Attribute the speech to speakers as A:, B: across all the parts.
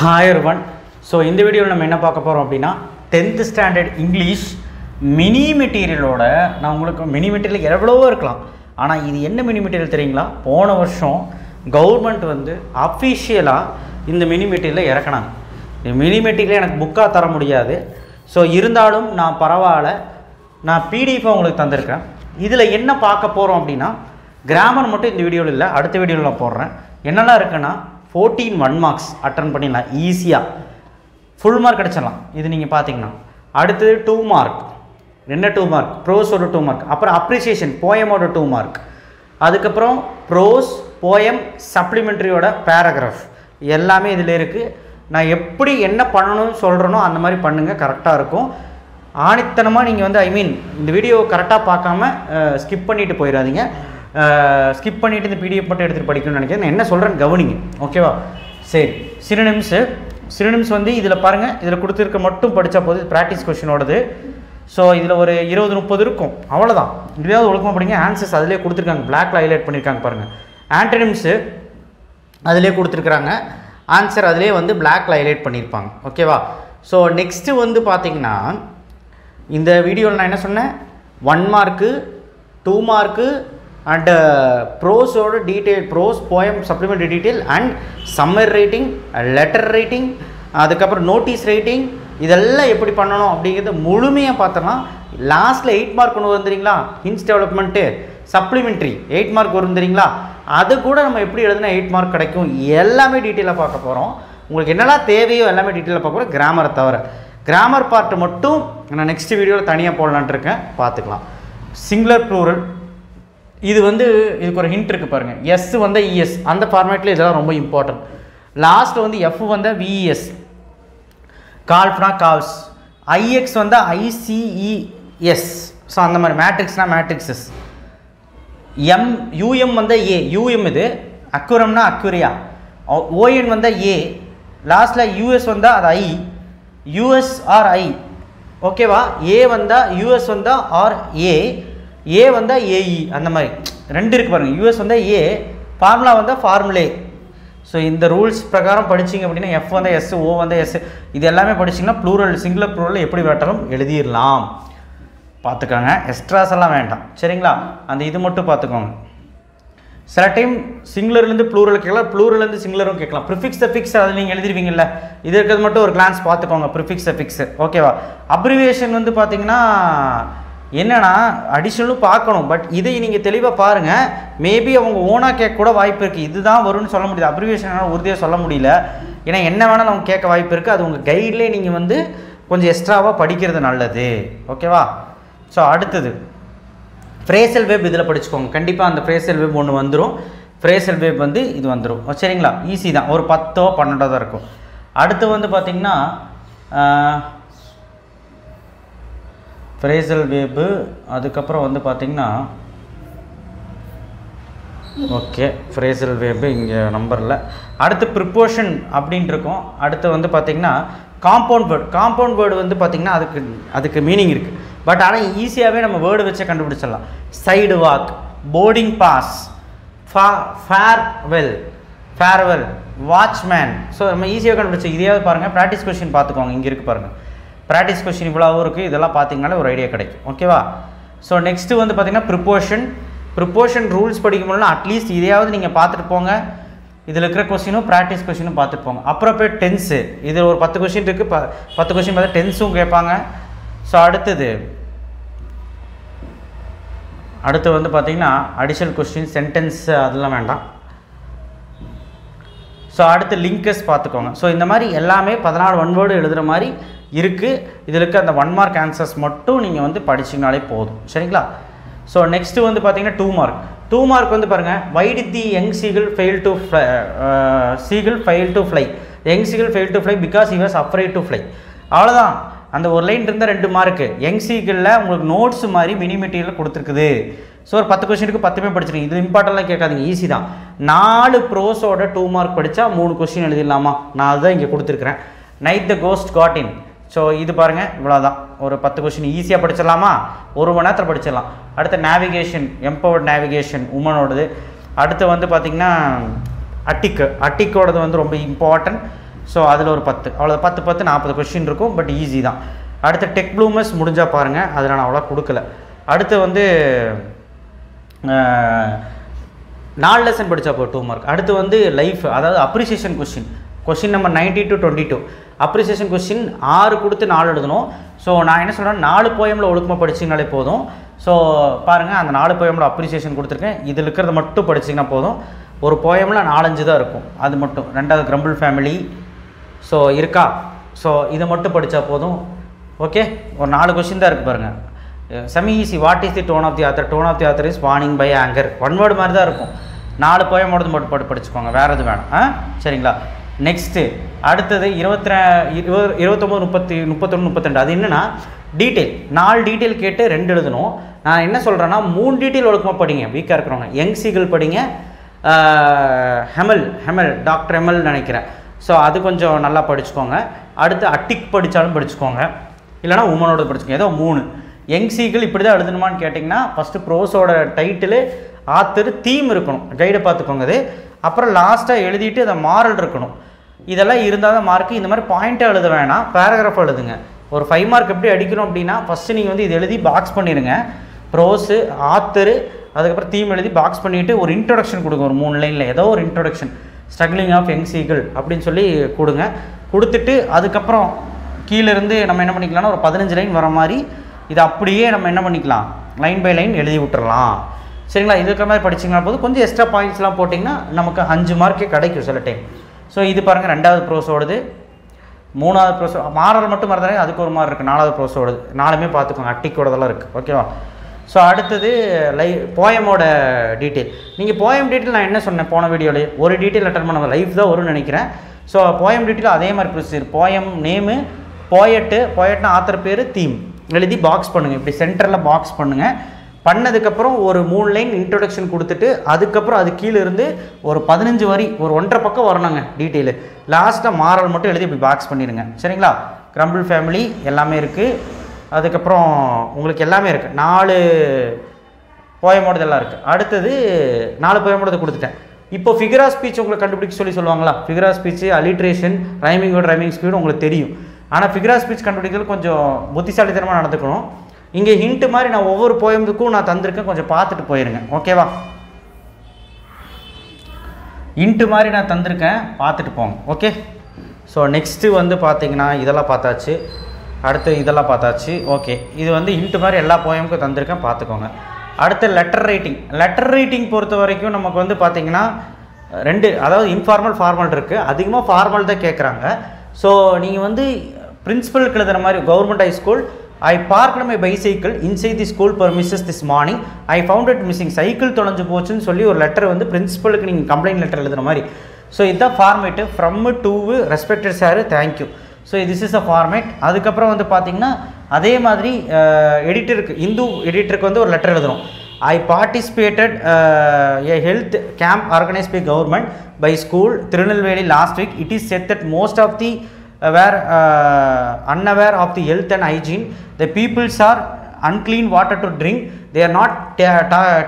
A: Hi everyone. So இந்த வீடியோவில் நம்ம என்ன பார்க்க போகிறோம் அப்படின்னா 10th ஸ்டாண்டர்ட் இங்கிலீஷ் மினி மெட்டீரியலோட நான் உங்களுக்கு மினி மெட்டீரியல் எவ்வளவோ இருக்கலாம், ஆனால் இது என்ன மினி மெட்டீரியல் தெரியுங்களா? போன வருஷம் கவர்மெண்ட் வந்து அஃபிஷியலாக இந்த மினி மெட்டீரியலை இறக்கினாங்க. இந்த மினி மெட்டீரியல் எனக்கு புக்காக தர முடியாது, ஸோ இருந்தாலும் நான் பரவாயில்ல, நான் பிடிஎஃபாக உங்களுக்கு தந்திருக்கேன். இதில் என்ன பார்க்க போகிறோம் அப்படின்னா, கிராமர் மட்டும் இந்த வீடியோவில் இல்லை, அடுத்த வீடியோவில் நான் போடுறேன். என்னெல்லாம் இருக்குன்னா 14 1 மார்க்ஸ் அட்டன் பண்ணிடலாம், ஈஸியாக ஃபுல் மார்க் கிடச்சிடலாம். இது நீங்கள் பார்த்தீங்கன்னா அடுத்தது 2 மார்க், என்ன 2 மார்க், ப்ரோஸோட 2 மார்க், அப்புறம் அப்ரிசியேஷன் போயமோட 2 மார்க், அதுக்கப்புறம் ப்ரோஸ் போயம் சப்ளிமெண்ட்ரியோட பேராகிராஃப் எல்லாமே இதில் இருக்குது. நான் எப்படி என்ன பண்ணணும்னு சொல்கிறேனோ அந்த மாதிரி பண்ணுங்கள், கரெக்டாக இருக்கும். ஆணித்தனமாக நீங்கள் வந்து இந்த வீடியோ கரெக்டாக பார்க்காம ஸ்கிப் பண்ணிவிட்டு போயிடாதீங்க. ஸ்கிப் பண்ணிவிட்டு இந்த பிடிஎஃப் மட்டும் எடுத்துகிட்டு படிக்கணும்னு நினைக்கிறேன். நான் என்ன சொல்கிறேன்னு கவனிங்க, ஓகேவா? சரி, சினோனிம்ஸ் வந்து இதில் பாருங்கள், இதில் கொடுத்துருக்க மட்டும் படித்தா போது, ப்ராக்டிஸ் கொஷினோடது. ஸோ இதில் ஒரு 20-30 இருக்கும், அவ்வளோதான். இதுவாவது ஒழுக்கமாக படிங்க. ஆன்சர்ஸ் அதிலே கொடுத்துருக்காங்க, பிளாக்ல ஹைலைட் பண்ணியிருக்காங்க பாருங்கள். ஆன்டனிம்ஸு அதிலே கொடுத்துருக்குறாங்க, ஆன்சர் அதிலே வந்து பிளாக்ல ஹைலைட் பண்ணியிருப்பாங்க, ஓகேவா? ஸோ நெக்ஸ்ட்டு வந்து பார்த்திங்கன்னா, இந்த வீடியோவில் நான் என்ன சொன்னேன், 1 மார்க்கு 2 மார்க்கு அண்ட் ப்ரோஸோட detail, prose poem supplementary detail and summary writing, letter writing, அதுக்கப்புறம் நோட்டீஸ் ரைட்டிங், இதெல்லாம் எப்படி பண்ணணும் அப்படிங்கிறது முழுமையாக பார்த்தோம்னா லாஸ்ட்டில் 8 மார்க் ஒன்று வந்துறீங்களா, ஹின்ஸ் டெவலப்மெண்ட்டு சப்ளிமெண்ட்ரி 8 மார்க் வந்துறீங்களா, அது கூட நம்ம எப்படி எழுதுனா 8 மார்க் கிடைக்கும், எல்லாமே டீட்டெயிலாக பார்க்க போகிறோம். உங்களுக்கு என்னெல்லாம் தேவையோ எல்லாமே டீட்டெயிலாக பார்க்க போகிறோம். கிராமரை தவிர கிராமர் பார்ட்டு மட்டும் நான் நெக்ஸ்ட் வீடியோவில் தனியாக போடலான்ட்டு இருக்கேன், பார்த்துக்கலாம். சிங்குலர் ப்ளூரல், இது வந்து இதுக்கு ஒரு ஹிண்ட் இருக்குது பாருங்கள். எஸ் வந்து இஎஸ், அந்த ஃபார்மேட்டில் இதெல்லாம் ரொம்ப இம்பார்ட்டன்ட். லாஸ்ட் வந்து எஃப் வந்து விஇஎஸ், கால்ஃப்னா கால்ஸ், ஐஎக்ஸ் வந்து ஐசிஇஎஸ், ஸோ அந்த மாதிரி மேட்ரிக்ஸ்னால் மேட்ரிக்ஸஸ். யூஎம் வந்து ஏ, யூஎம் இது, அக்குரம்னா அக்குரியா, ஓஎன் வந்தால் ஏ, லாஸ்ட்டில் யூஎஸ் வந்தால் அது ஐ, யூஎஸ் ஆர் ஐ, ஓகேவா? ஏ வந்தால் யூஎஸ் வந்தால் ஆர் ஏ வந்தால் ஏஇ, அந்த மாதிரி 2 இருக்குது பாருங்கள். யூஎஸ் வந்தால் ஏ, ஃபார்முலா வந்தால் ஃபார்முலே. ஸோ இந்த ரூல்ஸ் பிரகாரம் படிச்சிங்க அப்படின்னா எஃப் வந்தால் எஸ், ஓ வந்தால் எஸ், இது எல்லாமே படிச்சிங்கன்னா ப்ளூரல் சிங்குலர் ப்ளூரல் எப்படி வேட்டாலும் எழுதிடலாம். பார்த்துக்கோங்க, எக்ஸ்ட்ராஸ் எல்லாம் வேண்டாம், சரிங்களா? அந்த இது மட்டும் பார்த்துக்கோங்க. சில டைம் சிங்குலர்லேருந்து ப்ளூரல் கேட்கலாம், ப்ளூரல்லேருந்து சிங்குலரும் கேட்கலாம். ப்ரிஃபிக்ஸ் ஃபிக்ஸ் அது நீங்கள் எழுதிருவீங்கல்ல, இது இருக்கிறது மட்டும் ஒரு கிளான்ஸ் பார்த்துக்கோங்க. ப்ரிஃபிக்ஸ் ஃபிக்ஸ், ஓகேவா? அப்ரிவியேஷன் வந்து பார்த்தீங்கன்னா என்னென்னா அடிஷ்னலும் பார்க்கணும், பட் இதை நீங்கள் தெளிவாக பாருங்கள். மேபி அவங்க ஓனாக கேட்க கூட வாய்ப்பு இருக்குது, இதுதான் வரும்னு சொல்ல முடியாது. அப்ரிவியேஷனால் உறுதியாக சொல்ல முடியல, ஏன்னா என்ன வேணால் அவங்க கேட்க வாய்ப்பு இருக்குது. அது உங்கள் கைட்லேயே நீங்கள் வந்து கொஞ்சம் எக்ஸ்ட்ராவாக படிக்கிறது நல்லது, ஓகேவா? ஸோ அடுத்தது ஃப்ரேசல் வேப், இதில் படிச்சுக்கோங்க. கண்டிப்பாக அந்த ஃப்ரேசல் வேப் ஒன்று வந்துடும். ஃப்ரேசல் வேப் வந்து இது வந்துடும், சரிங்களா? ஈஸி தான், ஒரு 10ஓ 12ஓ தான் இருக்கும். அடுத்து வந்து பார்த்திங்கன்னா ஃப்ரேசல் வேப்பு, அதுக்கப்புறம் வந்து பார்த்திங்கன்னா ஓகே, ஃப்ரேசல் வேப்பு இங்கே நம்பரில். அடுத்து ப்ரிப்போஷன் அப்படின்ட்டு இருக்கும். அடுத்து வந்து பார்த்திங்கன்னா காம்பவுண்ட் வேர்டு வந்து பார்த்திங்கன்னா அதுக்கு மீனிங் இருக்குது, பட் ஆனால் ஈஸியாகவே நம்ம வேர்டு வச்சே கண்டுபிடிச்சிடலாம். Sidewalk, boarding pass, farewell, watchman. So நம்ம ஈஸியாக கண்டுபிடிச்சி. இதையாவது பாருங்கள், ப்ராக்டிஸ் கொஸ்டின் பார்த்துக்கோங்க. இங்கே இருக்குது பாருங்கள், ப்ராக்டிஸ் கொஸ்டின் இவ்வளோ இருக்குது, இதெல்லாம் பார்த்தீங்கனாலே ஒரு ஐடியா கிடைக்கும், ஓகேவா? ஸோ நெக்ஸ்ட்டு வந்து பார்த்திங்கன்னா ப்ரிப்போஷன் ரூல்ஸ் படிக்கும்போது அட்லீஸ்ட் இதையாவது நீங்கள் பார்த்துட்டு போங்க. இதில் இருக்கிற கொஸ்டினும் ப்ராக்டிஸ் கொஸ்டினும் பார்த்துட்டு போங்க. அப்புறம் போய் டென்ஸு, இதில் ஒரு 10 கொஸ்டின் இருக்குது, 10 கொஸ்டின் பார்த்தா டென்ஸும் கேட்பாங்க. ஸோ அடுத்து வந்து பார்த்திங்கன்னா அடிஷனல் கொஸ்டின், சென்டென்ஸ் அதெல்லாம் வேண்டாம். ஸோ அடுத்து லிங்கஸ் பார்த்துக்கோங்க. ஸோ இந்த மாதிரி எல்லாமே 14 1 வேர்டு எழுதுகிற மாதிரி இருக்குது. இதில் இருக்க அந்த 1 மார்க் ஆன்சர்ஸ் மட்டும் நீங்கள் வந்து படிச்சிங்கனாலே போதும், சரிங்களா? ஸோ நெக்ஸ்ட்டு வந்து பார்த்திங்கன்னா 2 மார்க் வந்து பாருங்கள். Why did the young seagull fail to fly, young seagull fail to fly because he was afraid to fly. அவ்வளோதான், அந்த ஒரு லைன் இருந்தால் 2 மார்க்கு. யங் சீகிளில் உங்களுக்கு நோட்ஸ் மாதிரி மினி மெட்டீரியல் கொடுத்துருக்குது. ஸோ ஒரு 10 கொஸ்டினுக்கு 10மே படிச்சிருக்கீங்க. இது இம்பார்ட்டன்ட்லாம் கேட்காதீங்க, ஈஸி தான். 4 ப்ரோஸோட 2 மார்க் படித்தா 3 கொஸ்டின் எழுதிடலாமா? நான் அதுதான் இங்கே கொடுத்துருக்குறேன். Night the ghost got in. So இது பாருங்கள், இவ்வளோதான். ஒரு 10 கொஸ்டின் ஈஸியாக படிச்சிடலாமா? 1 மணி நேரத்தில் படிச்சிடலாம். அடுத்த நேவிகேஷன், எம்பவர்ட் நேவிகேஷன் உமனோடது. அடுத்து வந்து பார்த்திங்கன்னா அட்டிக்கோடது வந்து ரொம்ப இம்பார்ட்டன்ட். ஸோ அதில் ஒரு 10 அவ்வளோ 10 10 40 கொஸ்டின் இருக்கும். பட் ஈஸி தான். அடுத்து டெக் ப்ளூமர்ஸ் முடிஞ்சால் பாருங்கள், அதில் நான் அவ்வளோ கொடுக்கல. அடுத்து வந்து 4 லெசன் படித்தா போ 2 மார்க். அடுத்து வந்து லைஃப், அதாவது appreciation question number 90 to 22 appreciation question 6 கொடுத்து 4 எழுதணும். ஸோ நான் என்ன சொல்கிறேன், 4 போயமில் ஒழுக்கமாக படிச்சிங்கனாலே போதும். ஸோ பாருங்கள், அந்த 4 போயமில் அப்ரிசியேஷன் கொடுத்துருக்கேன். இதில் இருக்கிறத மட்டும் படிச்சிங்கன்னா போதும். ஒரு போயமில் 4-5 தான் இருக்கும், அது மட்டும். 2வது கிரம்பிள் ஃபேமிலி. ஸோ இருக்கா, ஸோ இதை மட்டும் படித்தா போதும். ஓகே, ஒரு 4 கொஸ்டின் தான் இருக்குது பாருங்கள். Semi easy. What is the tone of the author? Tone of the author is warning by anger. 1 word மாதிரி தான் இருக்கும். 4 போயமோடது மட்டும் படிச்சுக்கோங்க, வேறு எது வேணும். சரிங்களா? நெக்ஸ்ட்டு அடுத்தது 29 30 31 32. அது என்னென்னா டீட்டெயில். 4 டீட்டெயில் கேட்டு 2 எழுதணும். நான் என்ன சொல்கிறேன்னா 3 டீட்டெயில் ஒழுக்கமாக படிங்க. வீக்காக இருக்கிறவங்க யங் சீகிள் படிங்க, ஹெமல் டாக்டர் ஹெமல் நினைக்கிறேன். ஸோ அது கொஞ்சம் நல்லா படிச்சுக்கோங்க. அடுத்து அட்டிக் படித்தாலும் படிச்சுக்கோங்க, இல்லைனா உமனோட படிச்சுக்கோங்க. ஏதோ 3. யங் சீகிள் இப்படி தான் எழுதணுமான்னு கேட்டிங்கன்னா ஃபஸ்ட்டு ப்ரோஸோட டைட்டிலு, ஆத்தர், தீம் இருக்கணும், கைடை பார்த்துக்கோங்க. அது அப்புறம் லாஸ்ட்டாக எழுதிட்டு அதை மாரல் இருக்கணும். இதெல்லாம் இருந்தால் தான் மார்க்கு. இந்த மாதிரி பாயிண்ட்டாக எழுத வேணாம், பேராகிராஃபாக எழுதுங்க. ஒரு 5 மார்க் எப்படி அடிக்கணும் அப்படின்னா, ஃபஸ்ட்டு நீங்கள் வந்து இது எழுதி பாக்ஸ் பண்ணிடுங்க. ப்ரோஸு, ஆத்தரு, அதுக்கப்புறம் தீம் எழுதி பாக்ஸ் பண்ணிவிட்டு ஒரு இன்ட்ரொடக்ஷன் கொடுங்க. ஒரு 3 லைனில் ஏதோ ஒரு இன்ட்ரொடக்ஷன், ஸ்ட்ரகிளிங் ஆஃப் யங் சீகிள் அப்படின்னு சொல்லி கொடுங்க. கொடுத்துட்டு அதுக்கப்புறம் கீழேருந்து நம்ம என்ன பண்ணிக்கலாம்னா ஒரு 15 லைன் வர மாதிரி இதை அப்படியே நம்ம என்ன பண்ணிக்கலாம், லைன் பை லைன் எழுதி விட்டுறலாம். சரிங்களா? இதுக்கு மாதிரி படிச்சிங்கன்னா போது கொஞ்சம் எக்ஸ்ட்ரா பாயிண்ட்ஸ்லாம் போட்டிங்கன்னா நமக்கு 5 மார்க்கே கிடைக்கும் சில டைம். ஸோ இது பாருங்கள் 2வது ப்ரோஸோடது. 3வது ப்ரோஸ் மாரல் மட்டும் மறந்தாலே அதுக்கு ஒரு மாதிரி இருக்குது. 4வது ப்ரோஸோடது 4மே பார்த்துக்கோங்க, அட்டிக்கோடதெல்லாம் இருக்குது. ஓகேவா? ஸோ அடுத்தது போயமோட டீட்டெயில். நீங்கள் போயம் டீட்டெயில் நான் என்ன சொன்னேன் போன வீடியோலேயே, ஒரு டீட்டெயில் அட்டன் பண்ண லைஃப் தான் வரும்னு நினைக்கிறேன். ஸோ போயம் டீட்டெயில் அதே மாதிரி ப்ரொசீஜர். போயம் நேமு, போயட்னா ஆத்தர் பேர், தீம் எழுதி பாக்ஸ் பண்ணுங்கள். இப்படி சென்டரில் பாக்ஸ் பண்ணுங்கள். பண்ணதுக்கப்புறம் ஒரு 3 லைன் இன்ட்ரொடக்ஷன் கொடுத்துட்டு அதுக்கப்புறம் அது கீழே இருந்து ஒரு 15 வரி, ஒரு 1.5 பக்கம் வரணுங்க டீட்டெயிலு. லாஸ்ட்டாக மாரல் மட்டும் எழுதி இப்படி பாக்ஸ் பண்ணிடுங்க. சரிங்களா? கிரம்பிள் ஃபேமிலி எல்லாமே இருக்குது. அதுக்கப்புறம் உங்களுக்கு எல்லாமே இருக்குது. 4 போயமோடது எல்லாம் இருக்குது. அடுத்தது 4 போயமோடது கொடுத்துட்டேன். இப்போ ஃபிகர் ஆஃப் ஸ்பீச் உங்களுக்கு கண்டுபிடிக்க சொல்லுவாங்களா? Figure of speech, alliteration, rhyming speed உங்களுக்கு தெரியும். ஆனால் ஃபிகர் ஆஃப் ஸ்பீச் கண்டுபிடிக்கிறது கொஞ்சம் புத்திசாலித்தனமாக நடந்துக்கணும். இங்கே ஹிண்ட்டு மாதிரி நான் ஒவ்வொரு போயமுக்கும் நான் தந்திருக்கேன், கொஞ்சம் பார்த்துட்டு போயிருங்க. ஓகேவா? ஹிண்ட்டு மாதிரி நான் தந்திருக்கேன், பார்த்துட்டு போங்க. ஓகே. ஸோ நெக்ஸ்ட்டு வந்து பார்த்தீங்கன்னா இதெல்லாம் பார்த்தாச்சு, அடுத்து இதெல்லாம் பார்த்தாச்சு. ஓகே, இது வந்து ஹிண்ட்டு மாதிரி எல்லா போயமுக்கும் தந்திருக்கேன், பார்த்துக்கோங்க. அடுத்து லெட்டர் ரைட்டிங் பொறுத்த வரைக்கும் நமக்கு வந்து பார்த்தீங்கன்னா 2, அதாவது இன்ஃபார்மல், ஃபார்மல் இருக்குது. அதிகமாக ஃபார்மல் தான் கேட்குறாங்க. ஸோ நீங்கள் வந்து பிரின்சிபலுக்கு எழுதுகிற மாதிரி, government high school, I parked my bicycle inside the school premises this morning. I found it missing. Cycle தொலைஞ்சு போச்சுன்னு சொல்லி ஒரு லெட்டர் வந்து பிரின்சிபலுக்கு நீங்கள் கம்ப்ளைண்ட் லெட்டர் எழுதுகிற மாதிரி. ஸோ இதுதான் format. From to respected sir, thank you. So this is a format. அதுக்கப்புறம் வந்து பார்த்தீங்கன்னா அதே மாதிரி எடிட்டருக்கு, இந்து எடிட்டருக்கு வந்து ஒரு லெட்டர் எழுதணும். I participated a health camp organized by government by school Tirunelveli last week. It is said that most of the were unaware of the health and hygiene. The peoples are unclean water to drink. They are not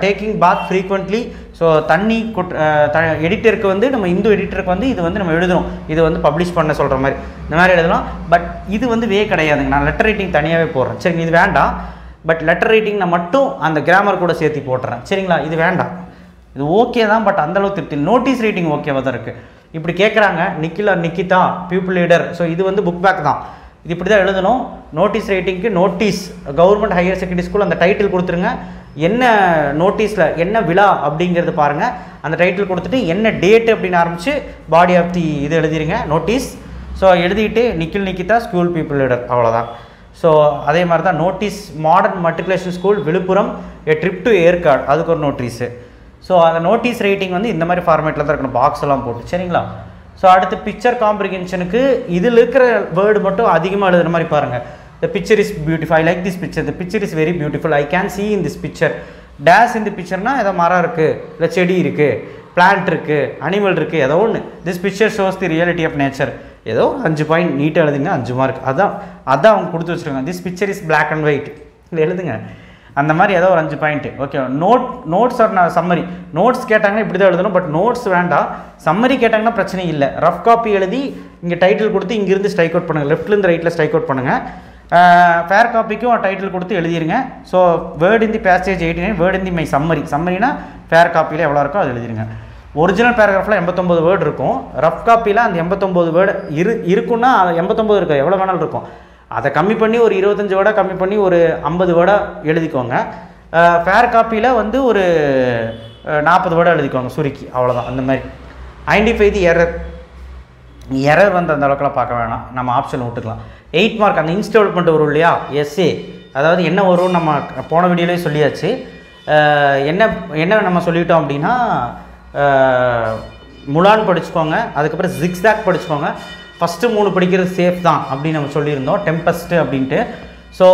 A: taking bath frequently. So தண்ணி எடிட்டருக்கு வந்து நம்ம இந்து எடிட்டருக்கு வந்து இது வந்து நம்ம எழுதணும், இது வந்து பப்ளிஷ் பண்ண சொல்கிற மாதிரி இந்த மாதிரி எழுதலாம். பட் இது வந்து கிடையாதுங்க. நான் லெட்டர் ரைட்டிங் தனியாகவே போடுறேன். சரிங்க, இது வேண்டாம். பட் லெட்டர் ரைட்டிங் நான் மட்டும் அந்த கிராமர் கூட சேர்த்து போட்டுறேன். சரிங்களா? இது வேண்டாம், இது ஓகே தான். பட் அந்தளவு திருப்தி. நோட்டீஸ் ரைட்டிங் ஓகேவாக தான் இருக்குது. இப்படி கேட்குறாங்க, நிக்கிதா பியூப்பிள் லீடர். ஸோ இது வந்து புக் பேக் தான், இது இப்படி தான் எழுதணும். நோட்டீஸ் ரைட்டிங்க்கு notice government higher secondary school அந்த டைட்டில் கொடுத்துருங்க. என்ன நோட்டீஸில் என்ன விழா அப்படிங்கிறது பாருங்கள், அந்த டைட்டில் கொடுத்துட்டு என்ன டேட்டு அப்படின்னு ஆரம்பித்து பாடி ஆஃப் தி இது எழுதிருங்க, நோட்டீஸ். ஸோ எழுதிட்டு நிக்கிதா ஸ்கூல் பீப்புள் லீடர், அவ்வளோதான். ஸோ அதே மாதிரி தான் notice modern matriculation school Viluppuram a trip to Yercaud, அதுக்கு ஒரு நோட்டீஸு. ஸோ அந்த நோட்டீஸ் ரைட்டிங் வந்து இந்த மாதிரி ஃபார்மேட்டில் தான் இருக்கணும், பாக்ஸ் எல்லாம் போட்டு. சரிங்களா? ஸோ அடுத்து பிக்சர் காம்ப்ரிஹென்ஷனுக்கு இதில் இருக்கிற வேர்டு மட்டும் அதிகமாக எழுதுகிற மாதிரி பாருங்கள். The picture is beautiful. I like this picture. The picture is very beautiful. I can see in this picture. Dash in the pictureனா ஏதோ மரம் இருக்குது, இல்லை செடி இருக்குது, பிளான்ட் இருக்குது, அனிமல் இருக்குது, ஏதோ ஒன்று. This picture shows the reality of nature. ஏதோ 5 பாயிண்ட் நீட்டாக எழுதுங்க, 5 மார்க். அதான் அவங்க கொடுத்து வச்சுருக்காங்க. This picture is black and white. இல்லை எழுதுங்க. அந்த மாதிரி ஏதோ ஒரு 5 point. Okay, notes or summary. Notes கேட்டாங்கன்னா இப்படி தான் எழுதணும், பட் நோட்ஸ் வேண்டாம். சம்மரி கேட்டாங்கன்னா பிரச்சனை இல்லை. ரஃப் காப்பி எழுதி இங்கே டைட்டில் கொடுத்து இங்கேருந்து ஸ்ட்ரைக் அவுட் பண்ணுங்கள், லெஃப்ட்லேருந்து ரைட்டில் ஸ்ட்ரைக் அவுட் பண்ணுங்கள். ஃபேர் காப்பிக்கும் டைட்டில் கொடுத்து எழுதிருங்க. So word in the passage 89, word in the my summary. சம்மரினா ஃபேர் காப்பியில் எவ்வளோ இருக்கோ அது எழுதிருங்க. ஒரிஜினல் பேராகிராஃபில் 89 வேர்டு இருக்கும். ரஃப் காப்பியில் அந்த 89 வேர்டு இருக்குன்னா 89 இருக்கும், எவ்வளோ வேணாலும் இருக்கும். அதை கம்மி பண்ணி ஒரு 25 வேர்டாக கம்மி பண்ணி ஒரு 50 வேர்டாக எழுதிக்கோங்க. ஃபேர் காப்பியில் வந்து ஒரு 40 வேர்டாக எழுதிக்கோங்க சுருக்கி, அவ்வளோதான். அந்த மாதிரி ஐடென்டிஃபை தி எரர் வந்து அந்த அளவுக்குலாம் பார்க்க வேணாம், நம்ம ஆப்ஷன் விட்டுக்கலாம். 8 மார்க் அந்த இன்ஸ் டெவலப்மெண்ட் வரும் இல்லையா, எஸ்ஏ, அதாவது என்ன வரும்னு நம்ம போன வீடியோலேயே சொல்லியாச்சு. என்ன நம்ம சொல்லிட்டோம் அப்படின்னா, முலான் படிச்சுக்கோங்க, அதுக்கப்புறம் ஜிக்ஸாக் படிச்சுக்கோங்க. ஃபஸ்ட்டு 3 படிக்கிறது சேஃப் தான் அப்படின்னு நம்ம சொல்லியிருந்தோம், டெம்பஸ்ட்டு அப்படின்ட்டு. ஸோ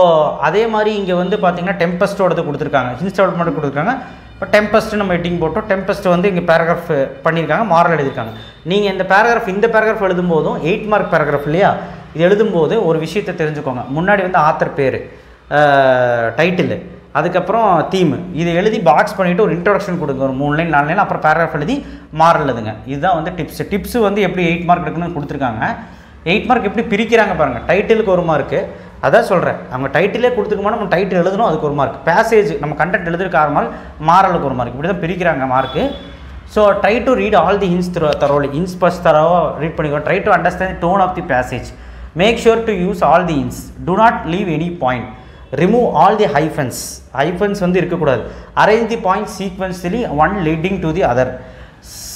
A: அதே மாதிரி இங்கே வந்து பார்த்திங்கன்னா டெம்பஸ்ட்டோடது கொடுத்துருக்காங்க, ஹின்ஸ் டெவலப்மெண்ட் கொடுத்துருக்காங்க. இப்போ டெம்பஸ்ட்டு நம்ம ஹெட்டிங் போட்டோம். டெம்பஸ்ட் வந்து இங்கே பேராகிராஃப் பண்ணியிருக்காங்க, மாரல் எழுதியிருக்காங்க. நீங்கள் இந்த பேராகிராஃப் எழுதும்போதும் 8 மார்க் பேராகிராஃப் இல்லையா, இது எழுதும்போது ஒரு விஷயத்தை தெரிஞ்சுக்கோங்க. முன்னாடி வந்து ஆத்தர் பேர், டைட்டில், அதுக்கப்புறம் தீம், இதை எழுதி பாக்ஸ் பண்ணிவிட்டு ஒரு இன்ட்ரோடக்ஷன் கொடுங்க, ஒரு 3 லைன் 4 லைன், அப்புறம் பேராகிராஃப் எழுதி மாரல் எழுதுங்க. இதுதான் வந்து டிப்ஸு வந்து எப்படி 8 மார்க் இருக்குன்னு கொடுத்துருக்காங்க. 8 மார்க் எப்படி பிரிக்கிறாங்க பாருங்கள். டைட்டிலுக்கு 1 மார்க்கு, அதான் சொல்கிறேன். அவங்க டைட்டிலே கொடுத்துக்கோமா, நம்ம டைட்டில் எழுதணும், அதுக்கு 1 மார்க். பேசேஜ் நம்ம கண்டென்ட் எழுதுறதுக்கு 6 மார்க், மாரலுக்கு 1 மார்க். இப்படி தான் பிரிக்கிறாங்க mark. So try to read all the hints thoroughly. Hints first தரோவாக ரீட் பண்ணிக்கோ. Try to understand tone of the passage. Make sure to use all the hints. Do not leave any point. Remove all the hyphens. Hyphens வந்து இருக்கக்கூடாது. Arrange the point sequentially, one leading to the other.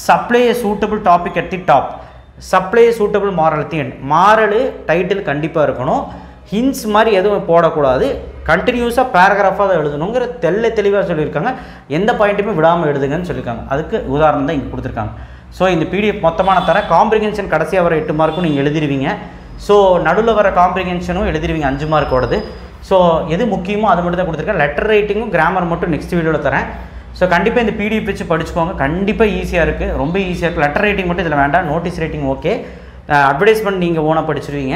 A: Supply a suitable topic at the top. Supply a suitable moral at the end. Moral title கண்டிப்பாக இருக்கணும். Hints மாதிரி எதுவும் போடக்கூடாது. கண்டினியூஸாக பேராகிராஃபாக தான் எழுதணுங்கிற தெளிவாக சொல்லியிருக்காங்க. எந்த பாயிண்ட்டுமே விடாமல் எழுதுங்கன்னு சொல்லியிருக்காங்க. அதுக்கு உதாரணம் தான் இங்கே கொடுத்துருக்காங்க. ஸோ இந்த பிடிஎஃப் மொத்தமான தர காம்ப்ரிகென்ஷன் கடைசியாக வர 8 மார்க்கும் நீங்கள் எழுதிடுவீங்க. ஸோ நடுவில் வர காம்ப்ரிகென்ஷனும் எழுதிடுவீங்க 5 மார்க்கோடது. ஸோ எது முக்கியமோ அது மட்டும் தான் கொடுத்துருக்கேன். லெட்டர் ரைட்டிங்கும் கிராமர் மட்டும் நெக்ஸ்ட் வீடியோவில் தரேன். ஸோ கண்டிப்பாக இந்த பிடிஎஃப் வச்சு படிச்சுக்கோங்க. கண்டிப்பாக ஈஸியாக இருக்குது, ரொம்ப ஈஸியாக இருக்குது. லெட்டர் ரைட்டிங் மட்டும் இதில் வேண்டாம், நோட்டீஸ் ரைட்டிங் ஓகே. அட்வர்டைஸ்மெண்ட் நீங்கள் ஓனாக படிச்சிருவீங்க.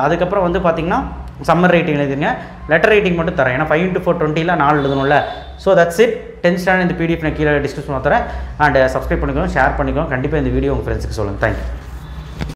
A: அதுக்கப்புறம் வந்து பார்த்திங்கன்னா சம்மர் ரைட்டிங் எழுதுங்க. லெட்டர் ரைட்டிங் மட்டும் தரேன், ஏன்னா 5 into 4 20 4 எழுதணும்ல. So that's it. 10th standard இந்த பிடிஎஃப் நான் கீழே டிஸ்கஸ் பண்ண தரேன். அண்ட் சப்ஸ்கிரைப் பண்ணிக்கோங்க, ஷேர் பண்ணிக்கோங்க. கண்டிப்பாக இந்த வீடியோ உங்கள் ஃப்ரெண்ட்ஸுக்கு சொல்லுங்கள். தேங்க்யூ.